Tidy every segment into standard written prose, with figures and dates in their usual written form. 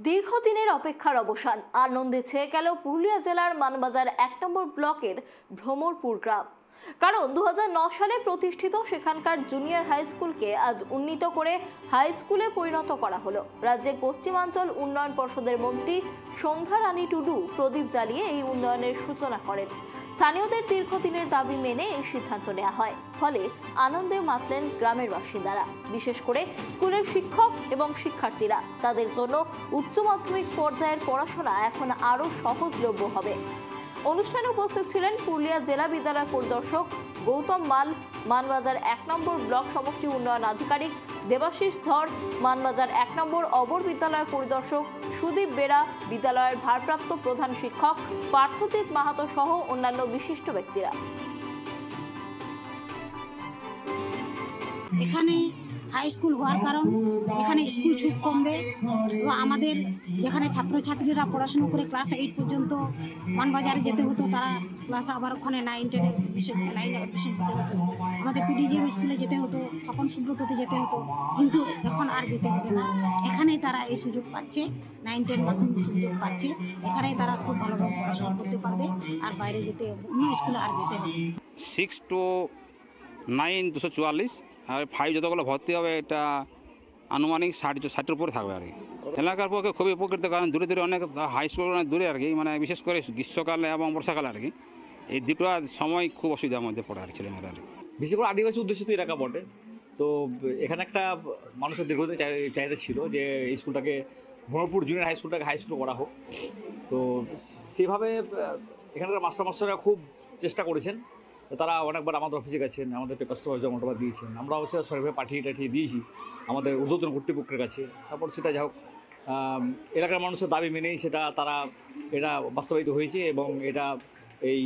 দীর্ঘদিনের অপেক্ষার অবসান আনন্দে ছেয়ে গেল পুরুলিয়া জেলার মানবাজার ১ নম্বর ব্লকের ভ্রমরপুর গ্রাম। কারণ ২০০৯ সালে প্রতিষ্ঠিত সেখানকার জুনিয়র হাই স্কুলকে আজ উন্নীত করে হাই স্কুলে পরিণত করা হলো। রাজ্যের পশ্চিমাঞ্চল উন্নয়ন পর্ষদের মন্ত্রী সন্ধ্যা রানী টুডু প্রদীপ জ্বালিয়ে এই উন্নয়নের সূচনা করেন। স্থানীয়দের দীর্ঘদিনের দাবি মেনে এই সিদ্ধান্ত নেওয়া হয়, ফলে আনন্দে মাতলেন গ্রামের বাসিন্দারা। বিশেষ করে স্কুলের শিক্ষক এবং শিক্ষার্থীরা, তাদের জন্য উচ্চ মাধ্যমিক পর্যায়ের পড়াশোনা এখন আরও সহজলভ্য হবে। অনুষ্ঠানে উপস্থিত ছিলেন পুরুলিয়া জেলা বিদ্যালয় পরিদর্শক গৌতম মাল, মানবাজার ১ নম্বর ব্লক সমষ্টি উন্নয়ন আধিকারিক দেবাশিস ধর, মানবাজার ১ নম্বর অবর বিদ্যালয় পরিদর্শক সুদীপ বেরা, বিদ্যালয়ের ভারপ্রাপ্ত প্রধান শিক্ষক পার্থজিৎ মাহাতো সহ অন্যান্য বিশিষ্ট ব্যক্তিরা। এখানে হাই স্কুল হওয়ার কারণ এখানে স্কুল ছুট কমবে এবং আমাদের যেখানে ছাত্রছাত্রীরা পড়াশুনো করে ক্লাস 8 পর্যন্ত মানবাজারে যেতে হতো, তারা ক্লাস আবার ওখানে 9 10 এডমিশন করতে হতো। আমাদের পিডিজিএম স্কুলে যেতে হতো, স্বপন সুব্রততে যেতে হতো, কিন্তু এখন আর যেতে হবে না। এখানেই তারা এই সুযোগ পাচ্ছে, 9 10 মাধ্যমিক সুযোগ পাচ্ছে। এখানেই তারা খুব ভালোভাবে পড়াশোনা করতে পারবে, আর বাইরে যেতে অন্য স্কুলে আর যেতে হবে। 6 to 9 244 আর 5 যতগুলো ভর্তি হবে, এটা আনুমানিক 60-60-এর উপরে থাকবে আর কি। এলাকার পক্ষে খুবই উপকৃত, কারণ দূরে দূরে অনেক হাই স্কুল অনেক দূরে আর কি, মানে বিশেষ করে গ্রীষ্মকালে এবং বর্ষাকালে আর কি, এই দুটো সময় খুব অসুবিধার মধ্যে পড়ে আর ছেলেমেয়েরা আর কি। বিশেষ করে আদিবাসী অধ্যুষিত এলাকা বটে, তো এখানে একটা মানুষের দীর্ঘদিন চাহিদা ছিল যে এই স্কুলটাকে, ভ্রমরপুর জুনিয়র হাই স্কুলটাকে হাই স্কুল করা হোক। তো সেভাবে এখানকার মাস্টাররা খুব চেষ্টা করেছেন। তারা অনেকবার আমাদের অফিসে গেছেন, আমাদের পেপার জমা দিয়েছেন, আমরা হচ্ছে সরকারি পাঠিয়ে দিয়েছি আমাদের ঊর্ধ্বতন কর্তৃপক্ষের কাছে। তারপর সেটা যা হোক এলাকার মানুষের দাবি মেনেই তারা এটা বাস্তবায়িত হয়েছে, এবং এটা এই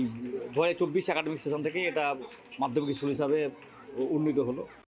2024 একাডেমিক সেশন থেকে এটা মাধ্যমিক স্কুল হিসাবে উন্নীত হলো।